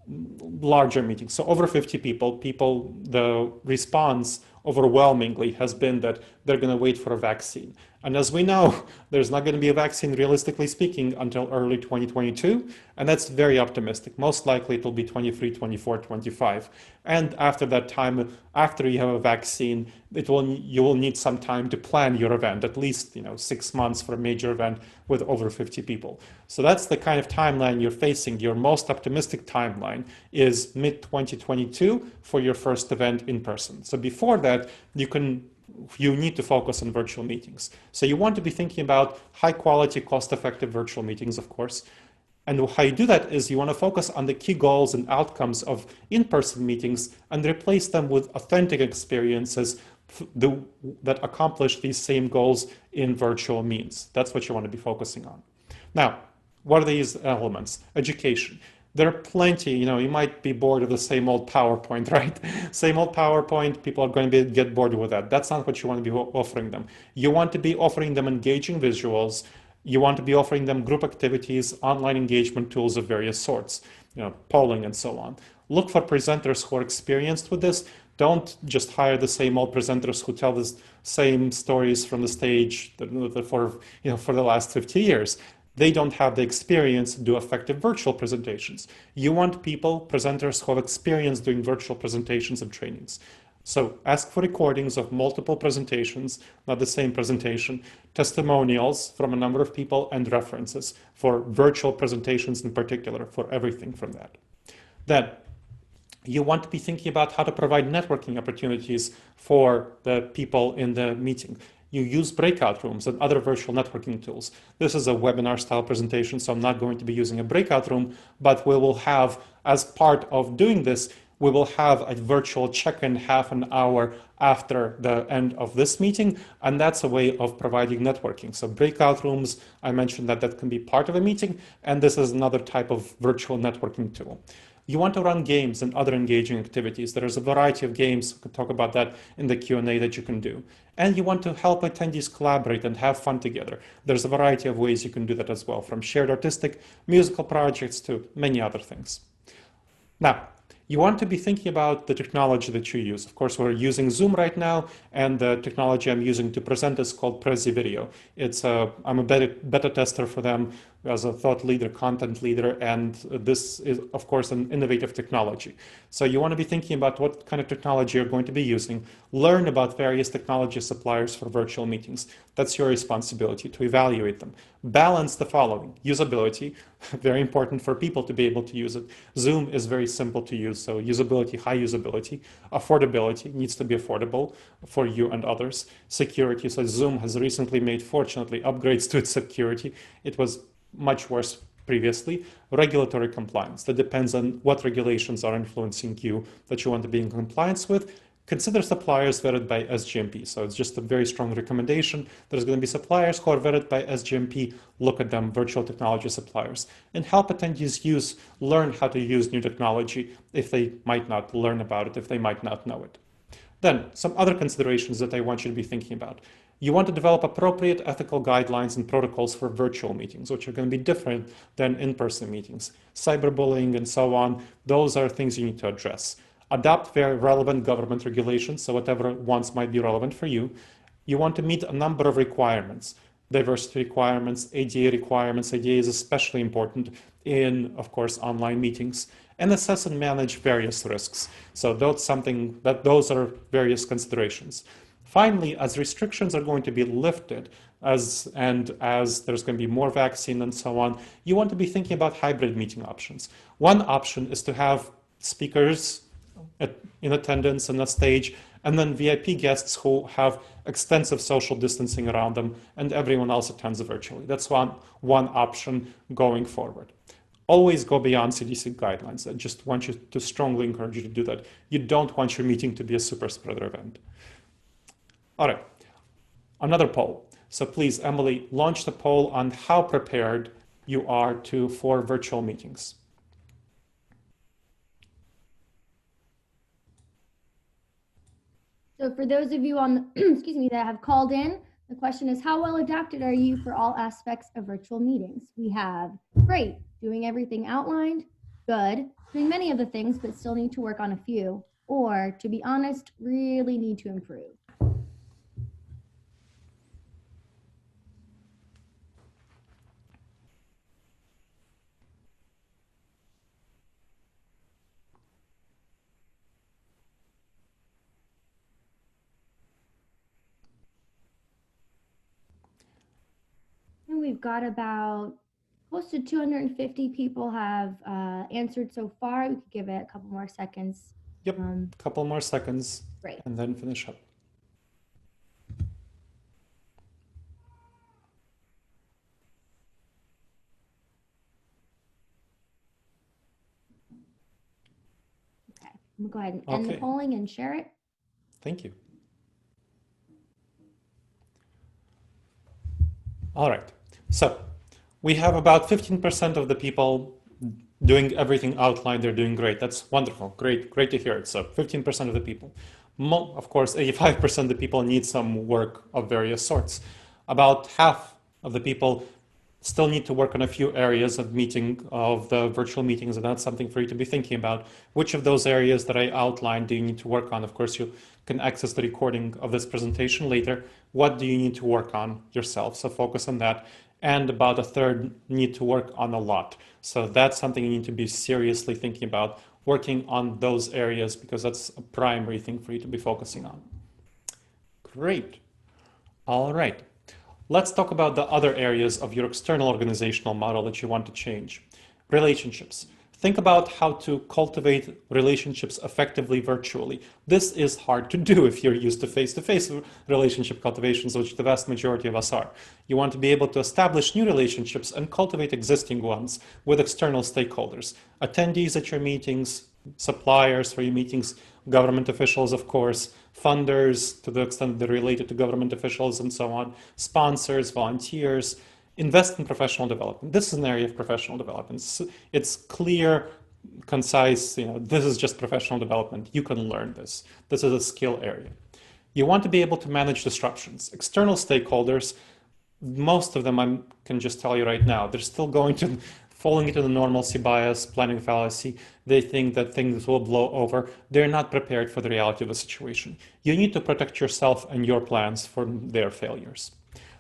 larger meetings. So over 50 people, the response overwhelmingly has been that they're going to wait for a vaccine. And as we know, there's not going to be a vaccine, realistically speaking, until early 2022. And that's very optimistic. Most likely it will be 23, 24, 25. And after that time, after you have a vaccine, you will need some time to plan your event, at least 6 months for a major event with over 50 people. So that's the kind of timeline you're facing. Your most optimistic timeline is mid-2022 for your first event in person. So before that, you need to focus on virtual meetings. So you want to be thinking about high quality, cost-effective virtual meetings, of course. And how you do that is you want to focus on the key goals and outcomes of in-person meetings and replace them with authentic experiences that accomplish these same goals in virtual means. That's what you want to be focusing on. Now, what are these elements? Education. There are plenty, you might be bored of the same old PowerPoint, right? Same old PowerPoint, people are going to get bored with that. That's not what you want to be offering them. You want to be offering them engaging visuals. You want to be offering them group activities, online engagement tools of various sorts, polling and so on. Look for presenters who are experienced with this. Don't just hire the same old presenters who tell the same stories from the stage for the last 50 years. They don't have the experience to do effective virtual presentations. You want presenters who have experience doing virtual presentations and trainings. So ask for recordings of multiple presentations, not the same presentation, testimonials from a number of people, and references for virtual presentations in particular, for everything from that. Then you want to be thinking about how to provide networking opportunities for the people in the meeting. You use breakout rooms and other virtual networking tools. This is a webinar style presentation, so I'm not going to be using a breakout room, but we will have, as part of doing this, we will have a virtual check-in half an hour after the end of this meeting, and that's a way of providing networking. So breakout rooms, I mentioned that can be part of a meeting, and this is another type of virtual networking tool. You want to run games and other engaging activities. There's a variety of games, we can talk about that in the Q&A, that you can do. And you want to help attendees collaborate and have fun together. There's a variety of ways you can do that as well, from shared artistic, musical projects to many other things. Now, you want to be thinking about the technology that you use. Of course, we're using Zoom right now, and the technology I'm using to present is called Prezi Video. I'm a beta tester for them as a thought leader, content leader, and this is, of course, an innovative technology. So you want to be thinking about what kind of technology you're going to be using, learn about various technology suppliers for virtual meetings. That's your responsibility to evaluate them. Balance the following: usability, very important for people to be able to use it. Zoom is very simple to use, so usability, high usability. Affordability, needs to be affordable for you and others. Security, so Zoom has recently made, fortunately, upgrades to its security. It was much worse previously. Regulatory compliance, that depends on what regulations are influencing you that you want to be in compliance with. Consider suppliers vetted by SGMP. So it's just a very strong recommendation. There's going to be suppliers who are vetted by SGMP. Look at them, virtual technology suppliers, and help attendees learn how to use new technology if they might not learn about it, if they might not know it. Then some other considerations that I want you to be thinking about. You want to develop appropriate ethical guidelines and protocols for virtual meetings, which are going to be different than in-person meetings. Cyberbullying and so on, those are things you need to address. Adopt very relevant government regulations, so whatever ones might be relevant for you. You want to meet a number of requirements, diversity requirements, ADA requirements. ADA is especially important in, of course, online meetings. And assess and manage various risks. So those are various considerations. Finally, as restrictions are going to be lifted, as there's going to be more vaccine and so on, you want to be thinking about hybrid meeting options. One option is to have speakers in attendance on the stage, and then VIP guests who have extensive social distancing around them, and everyone else attends virtually. That's one option going forward. Always go beyond CDC guidelines. I just want you to strongly encourage you to do that. You don't want your meeting to be a super spreader event. All right, another poll. So please, Emily, launch the poll on how prepared you are for virtual meetings. So for those of you excuse me, that have called in, the question is, how well adapted are you for all aspects of virtual meetings? We have great, doing everything outlined, good, doing many of the things, but still need to work on a few, or to be honest, really need to improve. And we've got about close to 250 people have answered so far. We could give it a couple more seconds. Yep, a couple more seconds. Great. And then finish up. Okay, I'm gonna go ahead and end the polling and share it. Thank you. All right, so we have about 15% of the people doing everything outlined. They're doing great. That's wonderful. Great to hear it. So 15% of the people. Of course, 85% of the people need some work of various sorts. About half of the people still need to work on a few areas of the virtual meetings, and that's something for you to be thinking about. Which of those areas that I outlined do you need to work on? Of course, you can access the recording of this presentation later. What do you need to work on yourself? So focus on that. And about a third need to work on a lot. So that's something you need to be seriously thinking about, working on those areas, because that's a primary thing for you to be focusing on. Great. All right. Let's talk about the other areas of your external organizational model that you want to change. Relationships. Think about how to cultivate relationships effectively virtually. This is hard to do if you're used to face-to-face relationship cultivations, which the vast majority of us are. You want to be able to establish new relationships and cultivate existing ones with external stakeholders, attendees at your meetings, suppliers for your meetings, government officials, of course, funders to the extent they're related to government officials and so on, sponsors, volunteers. Invest in professional development. This is an area of professional development. It's clear, concise, this is just professional development. You can learn this. This is a skill area. You want to be able to manage disruptions. External stakeholders, most of them, I can just tell you right now, they're still falling into the normalcy bias, planning fallacy. They think that things will blow over. They're not prepared for the reality of the situation. You need to protect yourself and your plans from their failures.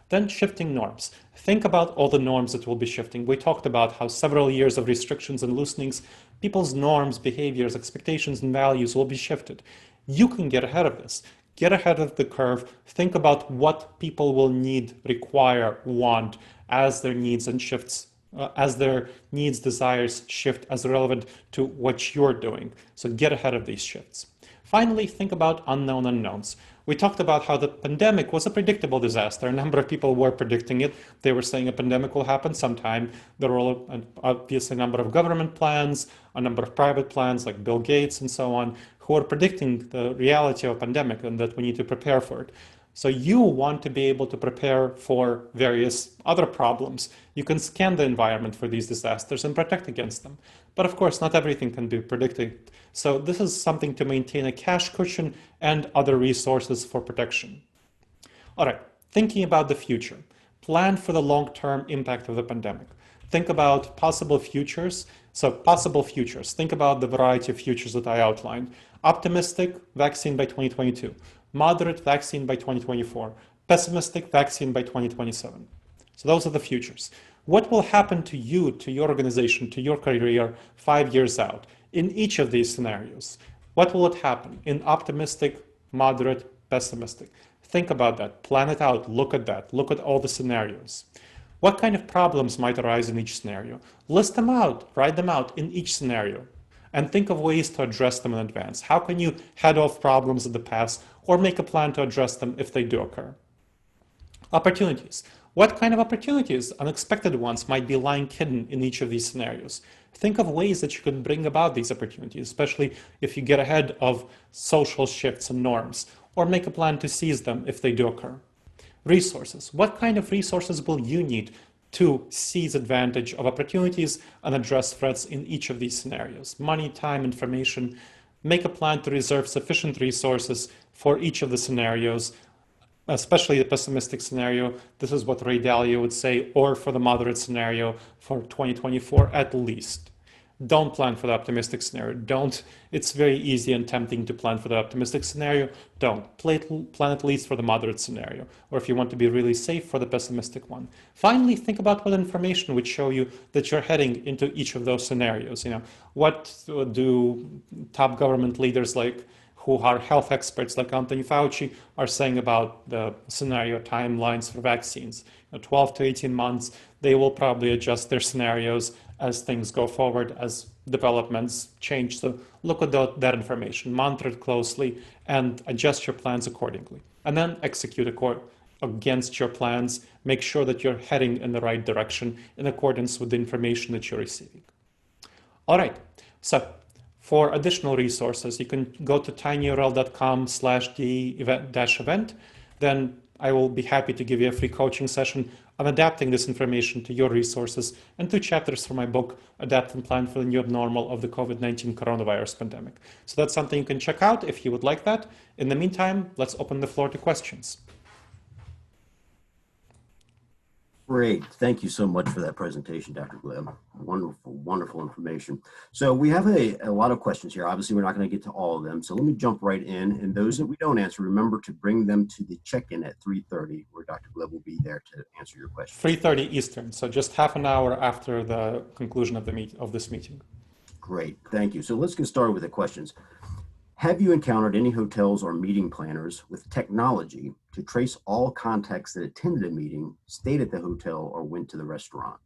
Then shifting norms. Think about all the norms that will be shifting. We talked about how several years of restrictions and loosenings, people's norms, behaviors, expectations, and values will be shifted. You can get ahead of this. Get ahead of the curve. Think about what people will need, require, want as their needs and shifts, as their needs, desires shift as relevant to what you're doing. So get ahead of these shifts. Finally, think about unknown unknowns. We talked about how the pandemic was a predictable disaster. A number of people were predicting it. They were saying a pandemic will happen sometime. There were obviously a number of government plans, a number of private plans like Bill Gates and so on, who are predicting the reality of a pandemic and that we need to prepare for it. So you want to be able to prepare for various other problems. You can scan the environment for these disasters and protect against them. But of course, not everything can be predicted. So this is something to maintain a cash cushion and other resources for protection. All right, thinking about the future. Plan for the long-term impact of the pandemic. Think about possible futures. So possible futures. Think about the variety of futures that I outlined. Optimistic, vaccine by 2022. Moderate, vaccine by 2024. Pessimistic, vaccine by 2027. So those are the futures. What will happen to you, to your organization, to your career 5 years out in each of these scenarios? What will it happen in optimistic, moderate, pessimistic? Think about that. Plan it out. Look at that. Look at all the scenarios. What kind of problems might arise in each scenario? List them out. Write them out in each scenario. And think of ways to address them in advance. How can you head off problems in the past or make a plan to address them if they do occur? Opportunities. What kind of opportunities, unexpected ones, might be lying hidden in each of these scenarios? Think of ways that you can bring about these opportunities, especially if you get ahead of social shifts and norms, or make a plan to seize them if they do occur. Resources. What kind of resources will you need to seize advantage of opportunities and address threats in each of these scenarios? Money, time, information. Make a plan to reserve sufficient resources for each of the scenarios, especially the pessimistic scenario. This is what Ray Dalio would say, or for the moderate scenario for 2024 at least. don't plan for the optimistic scenario. Don't. It's very easy and tempting to plan for the optimistic scenario. Don't. Plan at least for the moderate scenario, or if you want to be really safe, for the pessimistic one. Finally, think about what information would show you that you're heading into each of those scenarios. What do top government leaders who are health experts like Anthony Fauci are saying about the scenario timelines for vaccines? 12 to 18 months, they will probably adjust their scenarios as things go forward, as developments change. So look at that information, monitor it closely, and adjust your plans accordingly. And then execute against your plans. Make sure that you're heading in the right direction in accordance with the information that you're receiving. All right, so for additional resources, you can go to tinyurl.com/the-event. Then I will be happy to give you a free coaching session on adapting this information to your resources, and 2 chapters from my book, Adapt and Plan for the New Abnormal of the COVID-19 coronavirus pandemic. So that's something you can check out if you would like that. In the meantime, let's open the floor to questions. Great. Thank you so much for that presentation, Dr. Gleb. Wonderful, wonderful information. So we have a lot of questions here. Obviously, we're not going to get to all of them. So let me jump right in. And those that we don't answer, remember to bring them to the check-in at 3:30, where Dr. Gleb will be there to answer your questions. 3:30 Eastern, so just half an hour after the conclusion of this meeting. Great. Thank you. So let's get started with the questions. Have you encountered any hotels or meeting planners with technology to trace all contacts that attended a meeting, stayed at the hotel, or went to the restaurant?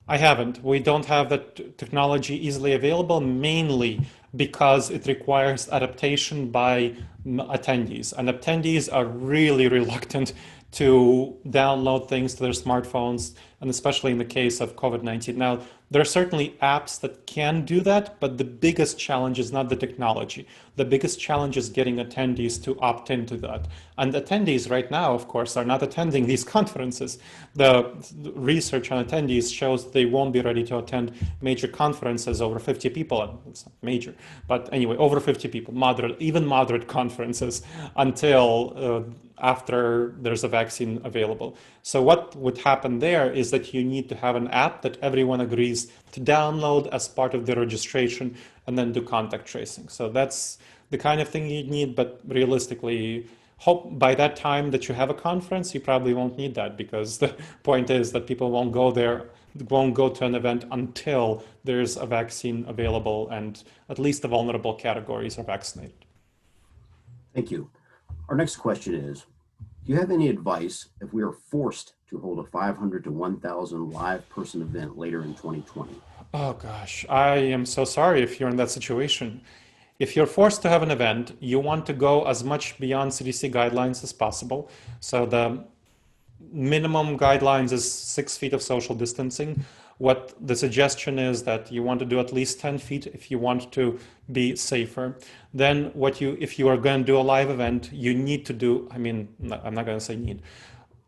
I haven't. We don't have that technology easily available, mainly because it requires adaptation by attendees. And attendees are really reluctant to download things to their smartphones, and especially in the case of COVID-19. Now, there are certainly apps that can do that, but the biggest challenge is not the technology. The biggest challenge is getting attendees to opt into that. And attendees right now, of course, are not attending these conferences. The research on attendees shows they won't be ready to attend major conferences over 50 people. And it's not major, but anyway, over 50 people, even moderate conferences until after there's a vaccine available. So what would happen there is that you need to have an app that everyone agrees to download as part of the registration and then do contact tracing. So that's the kind of thing you need, but realistically, hope by that time that you have a conference, you probably won't need that, because the point is that people won't go to an event until there's a vaccine available and at least the vulnerable categories are vaccinated. Thank you. Our next question is, do you have any advice if we are forced to hold a 500 to 1,000 live person event later in 2020? Oh gosh, I am so sorry if you're in that situation. If you're forced to have an event, you want to go as much beyond CDC guidelines as possible. So the minimum guidelines is 6 feet of social distancing. What the suggestion is that you want to do at least 10 feet if you want to be safer. Then if you are going to do a live event, you need to do, I'm not going to say need.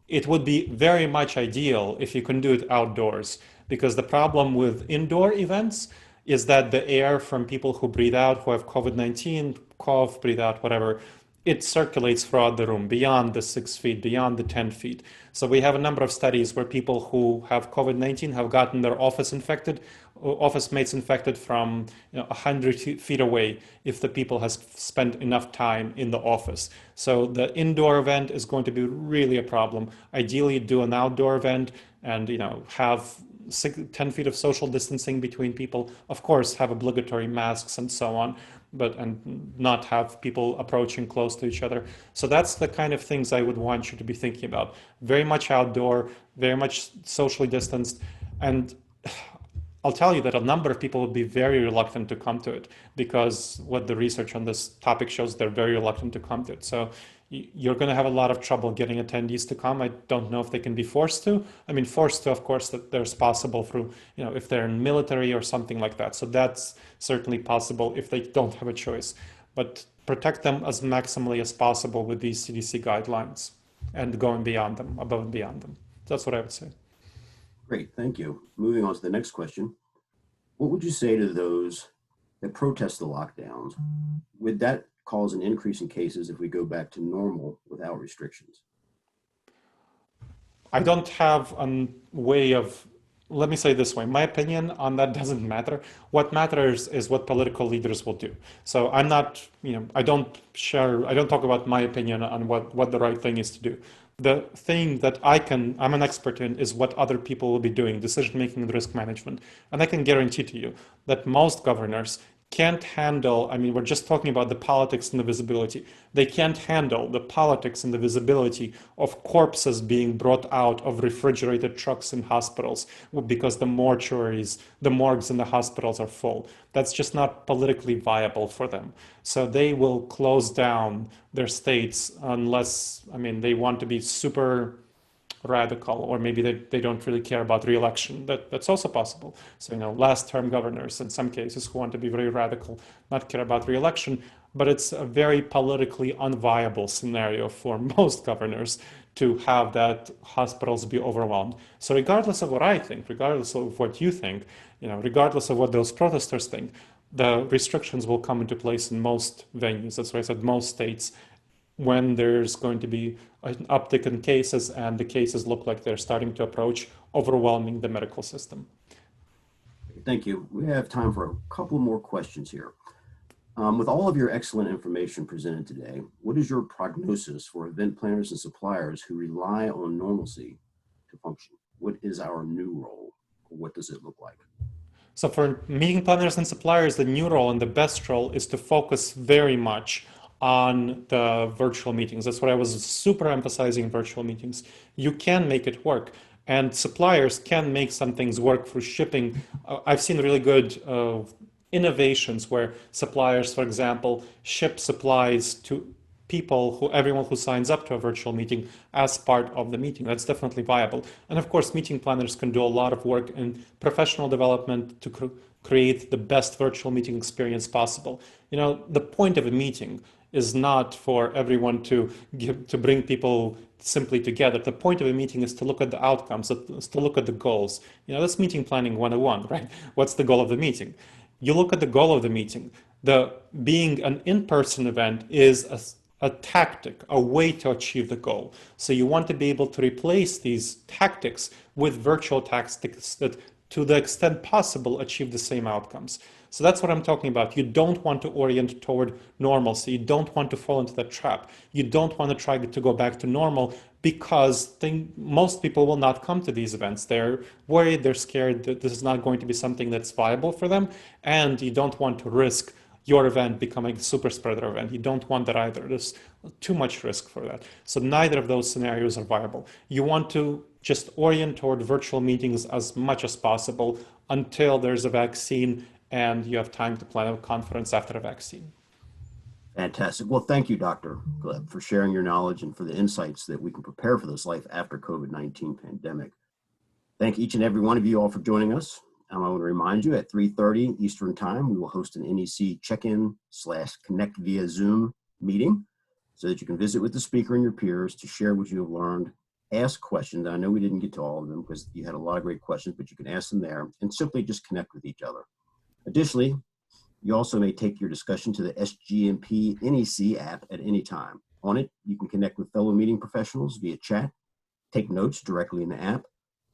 It would be very much ideal if you can do it outdoors, because the problem with indoor events is that the air from people who breathe out, who have COVID-19, cough, breathe out, whatever, it circulates throughout the room beyond the 6 feet, beyond the 10 feet. So we have a number of studies where people who have COVID-19 have gotten their office mates infected from 100 feet away if the people has spent enough time in the office. So the indoor event is going to be really a problem. Ideally, do an outdoor event and have 10 feet of social distancing between people. Of course, have obligatory masks and so on, and not have people approaching close to each other. So that's the kind of things I would want you to be thinking about. Very much outdoor, very much socially distanced. And I'll tell you that a number of people will be very reluctant to come to it, because what the research on this topic shows, they're very reluctant to come to it. So you're going to have a lot of trouble getting attendees to come. I don't know if they can be forced to. Forced to, of course, that there's possible through, if they're in military or something like that. So that's certainly possible if they don't have a choice. But protect them as maximally as possible with these CDC guidelines and going beyond them, above and beyond them. That's what I would say. Great, thank you. Moving on to the next question. What would you say to those that protest the lockdowns? Would that cause an increase in cases if we go back to normal without restrictions? I don't have a way of let me say it this way, my opinion on that doesn't matter. What matters is what political leaders will do. So I'm not, I don't talk about my opinion on what the right thing is to do. The thing that I'm an expert in is what other people will be doing, decision making and risk management. And I can guarantee to you that most governors can't handle, we're just talking about the politics and the visibility. They can't handle the politics and the visibility of corpses being brought out of refrigerated trucks in hospitals because the mortuaries, the morgues in the hospitals are full. That's just not politically viable for them. So they will close down their states unless, they want to be super radical, or maybe they don't really care about re-election. That's also possible. So, last term governors in some cases who want to be very radical, not care about re-election, but it's a very politically unviable scenario for most governors to have that hospitals be overwhelmed. So regardless of what I think, regardless of what you think, regardless of what those protesters think, the restrictions will come into place in most venues. That's why I said most states, when there's going to be an uptick in cases and the cases look like they're starting to approach overwhelming the medical system. Thank you. We have time for a couple more questions here. With all of your excellent information presented today, what is your prognosis for event planners and suppliers who rely on normalcy to function? What is our new role? What does it look like? So for meeting planners and suppliers, the new role and the best role is to focus very much on the virtual meetings. That's what I was super emphasizing in virtual meetings. You can make it work, and suppliers can make some things work for shipping. I've seen really good innovations where suppliers, for example, ship supplies to everyone who signs up to a virtual meeting as part of the meeting. That's definitely viable. And of course, meeting planners can do a lot of work in professional development to create the best virtual meeting experience possible. The point of a meeting is not for everyone to bring people simply together. The point of a meeting is to look at the outcomes, is to look at the goals. That's meeting planning 101, right? What's the goal of the meeting? You look at the goal of the meeting. Being an in-person event is a tactic, a way to achieve the goal. So you want to be able to replace these tactics with virtual tactics that, to the extent possible, achieve the same outcomes. So that's what I'm talking about. You don't want to orient toward normalcy. You don't want to fall into that trap. You don't want to try to go back to normal because most people will not come to these events. They're worried, they're scared that this is not going to be something that's viable for them, and you don't want to risk your event becoming a super spreader event. You don't want that either. There's too much risk for that. So neither of those scenarios are viable. You want to just orient toward virtual meetings as much as possible until there's a vaccine and you have time to plan a conference after a vaccine. Fantastic. Well, thank you, Dr. Gleb, for sharing your knowledge and for the insights that we can prepare for this life after COVID-19 pandemic. Thank each and every one of you all for joining us. I want to remind you at 3:30 Eastern Time, we will host an NEC check-in/connect via Zoom meeting so that you can visit with the speaker and your peers to share what you have learned, ask questions. I know we didn't get to all of them because you had a lot of great questions, but you can ask them there and simply just connect with each other. Additionally, you also may take your discussion to the SGMP NEC app at any time. On it, you can connect with fellow meeting professionals via chat, take notes directly in the app,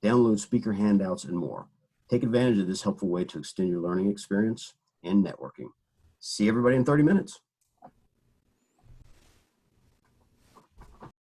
download speaker handouts, and more. Take advantage of this helpful way to extend your learning experience and networking. See everybody in 30 minutes.